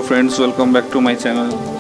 friends, welcome back to my channel.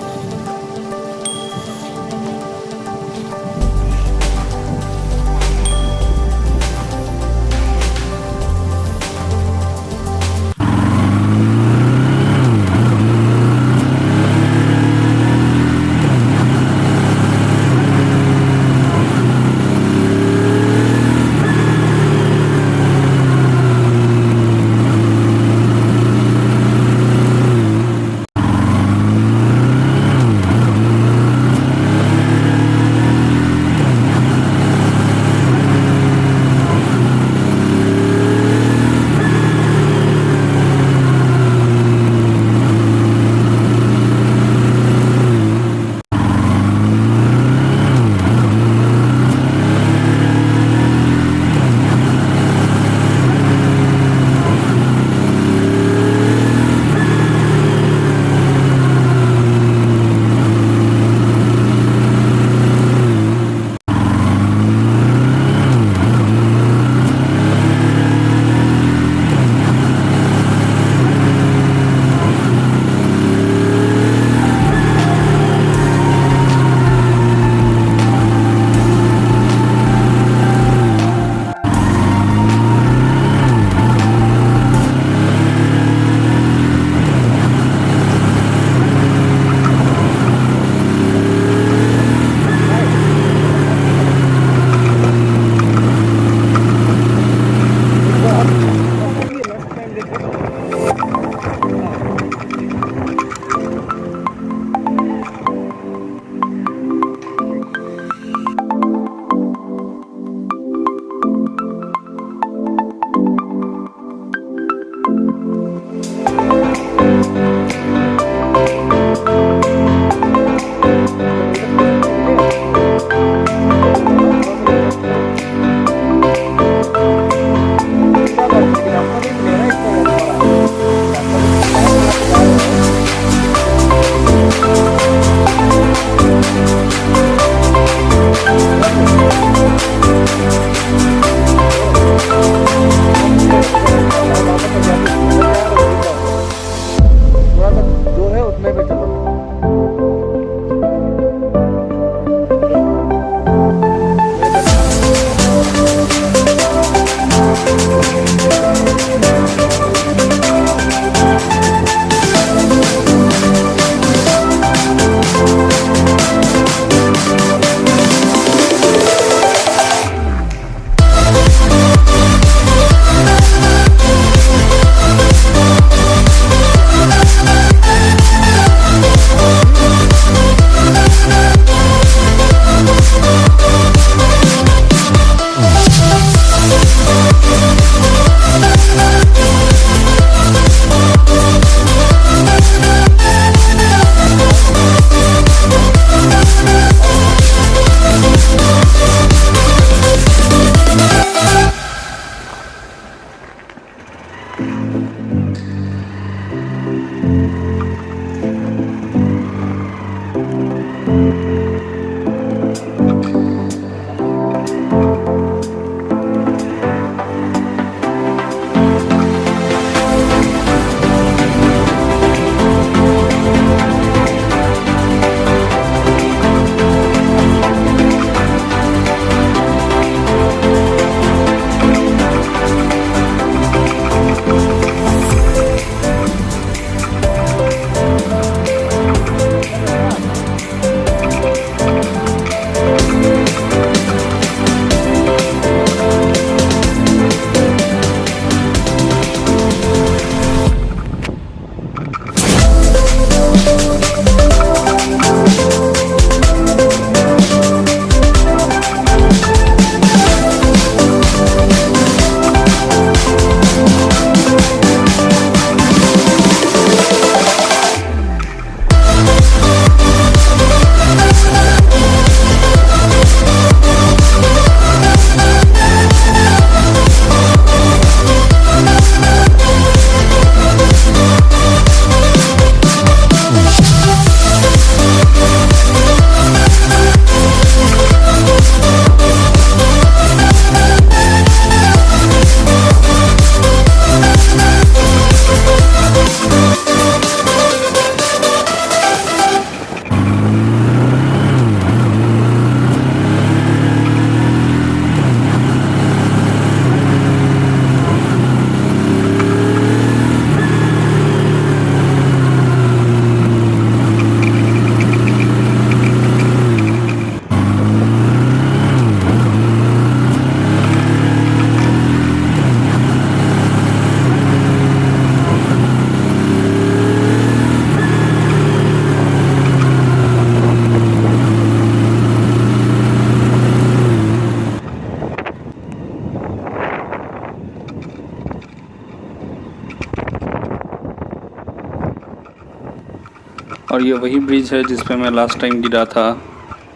और ये वही ब्रिज है जिस पे मैं लास्ट टाइम गिरा था,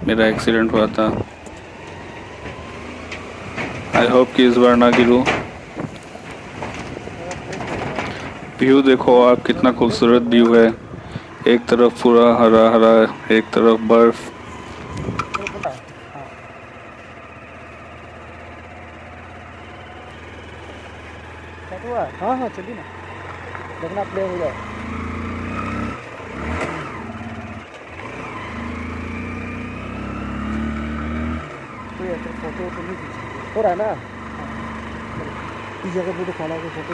मेरा एक्सीडेंट हुआ था। आई होप कि इस बार ना गिरूं। व्यू देखो आप, कितना खूबसूरत व्यू है। एक तरफ पूरा हरा हरा, एक तरफ बर्फ। हाँ हाँ चलिए ना, देखना प्ले हो जाए। कोई ऐसा फोटो तो नहीं खींच हो रहा है ना। इस जगह पे तो खाना को फोटो,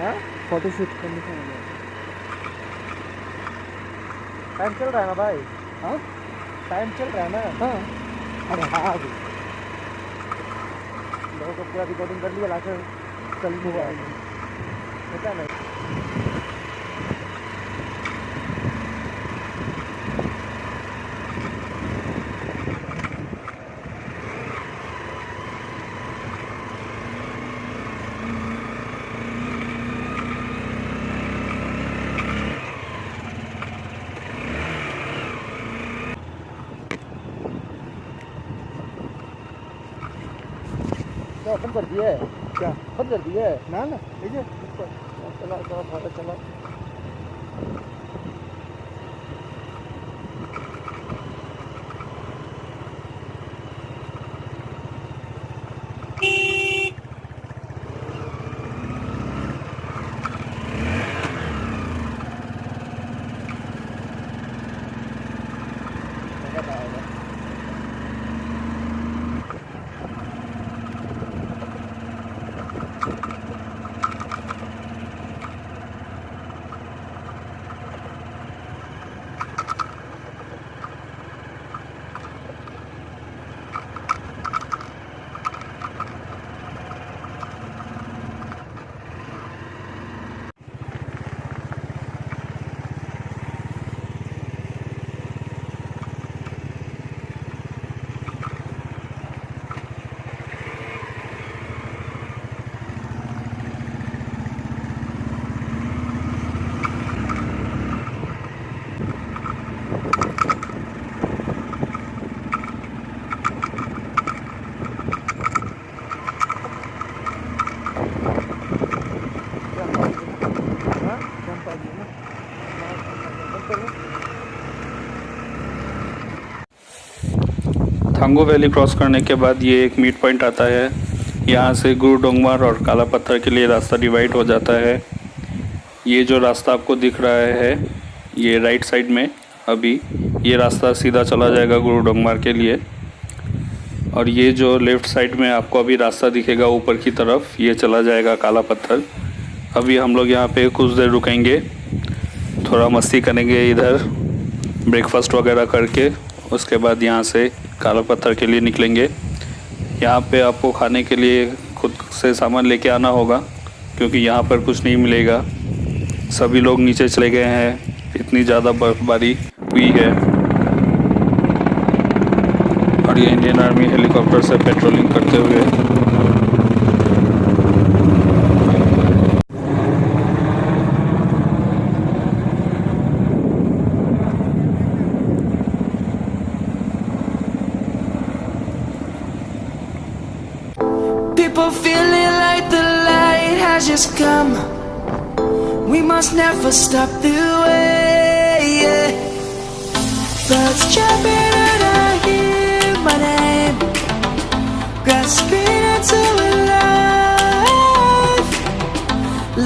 हाँ फोटो शूट करने का हो जाए। टाइम चल रहा है ना भाई? हाँ टाइम चल रहा है ना। हाँ अरे हाँ लोगों को पूरा रिकॉर्डिंग कर लिया, लाकर चल हुआ पता नहीं। क्या बंद कर दिया है? क्या बंद कर दिया है? ना ना लीजिए चला चला चला चला। थांगो वैली क्रॉस करने के बाद ये एक मिड पॉइंट आता है। यहाँ से गुरु डोंगमार और काला पत्थर के लिए रास्ता डिवाइड हो जाता है। ये जो रास्ता आपको दिख रहा है ये राइट साइड में, अभी ये रास्ता सीधा चला जाएगा गुरु डोंगमार के लिए। और ये जो लेफ़्ट साइड में आपको अभी रास्ता दिखेगा ऊपर की तरफ, ये चला जाएगा काला पत्थर। अभी हम लोग यहाँ पे कुछ देर रुकेंगे, थोड़ा मस्ती करेंगे इधर, ब्रेकफास्ट वगैरह करके उसके बाद यहाँ से काला पत्थर के लिए निकलेंगे। यहाँ पे आपको खाने के लिए खुद से सामान लेके आना होगा क्योंकि यहाँ पर कुछ नहीं मिलेगा। सभी लोग नीचे चले गए हैं, इतनी ज़्यादा बर्फबारी हुई है। और ये इंडियन आर्मी हेलीकॉप्टर से पेट्रोलिंग करते हुए People feeling like the light has just come. We must never stop the way, yeah. Birds jumping and I hear my name, grasping into a life.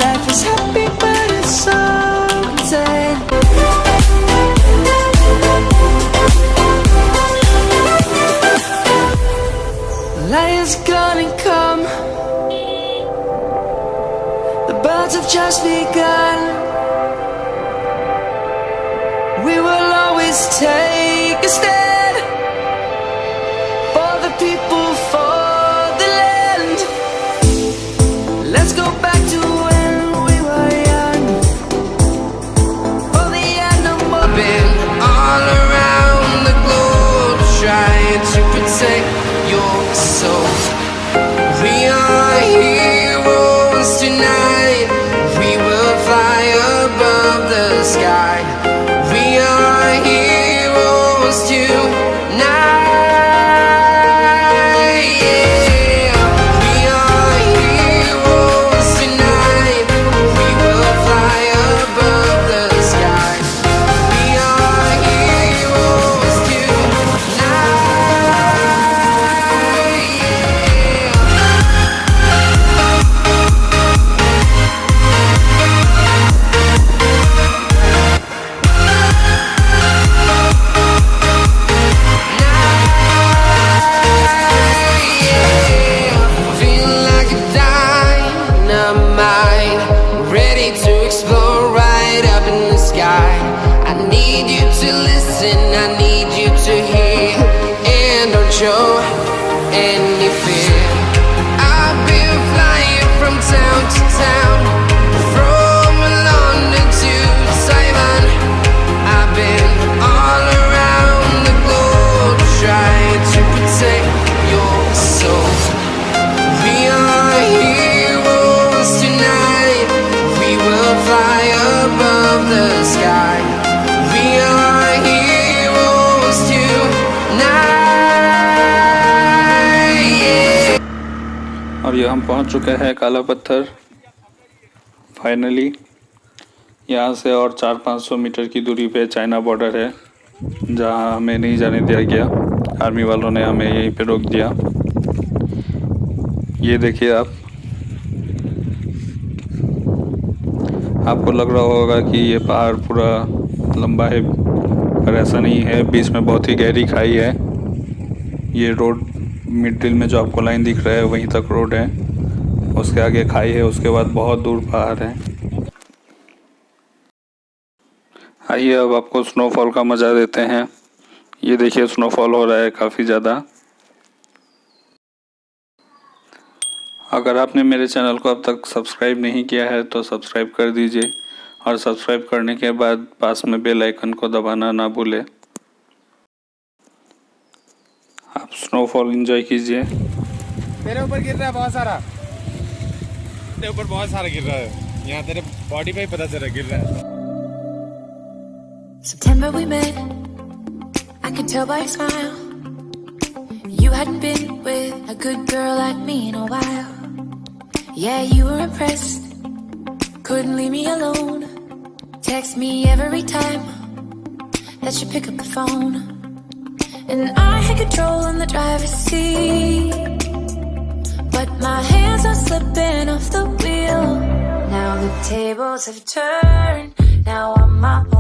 Life is happy but it's so insane. Light is gonna come. The birds have just begun. We will always take a stand for the people, for the land. Let's go back to when we were young. For the animal been all around the globe trying to protect your soul. We are heroes tonight. We will fly above the sky. We are show any fear. I've been flying from town to town, from London to Taiwan. I've been all around the globe trying to protect your soul. We are heroes tonight. We will fly above the sky. We are heroes tonight. Yeah. और ये हम पहुंच चुके हैं काला पत्थर finally. यहाँ से और 400-500 मीटर की दूरी पे चाइना बॉर्डर है, जहाँ हमें नहीं जाने दिया गया। आर्मी वालों ने हमें यहीं पे रोक दिया। ये देखिए आपको लग रहा होगा कि ये पहाड़ पूरा लंबा है, पर ऐसा नहीं है। बीच में बहुत ही गहरी खाई है। ये रोड मिडिल में जो आपको लाइन दिख रहा है वहीं तक रोड है, उसके आगे खाई है, उसके बाद बहुत दूर पहाड़ है। आइए अब आपको स्नोफॉल का मज़ा देते हैं। ये देखिए स्नोफॉल हो रहा है काफ़ी ज़्यादा। अगर आपने मेरे चैनल को अब तक सब्सक्राइब नहीं किया है तो सब्सक्राइब कर दीजिए, और सब्सक्राइब करने के बाद पास में बेल आइकन को दबाना ना भूलें। आप स्नोफॉल एंजॉय कीजिए। तेरे ऊपर गिर रहा है बहुत सारा, तेरे ऊपर बहुत सारा गिर रहा है। यहाँ तेरे बॉडी पे ही पता चल रहा है गिर रहा है। September we met, I could tell by your smile. You hadn't been with a good girl like me in a while. Yeah, you were impressed, couldn't leave me alone. Text me every time that you pick up the phone. And I had control on the driver's seat, but my hands are slipping off the wheel. Now the tables have turned, now I'm my own.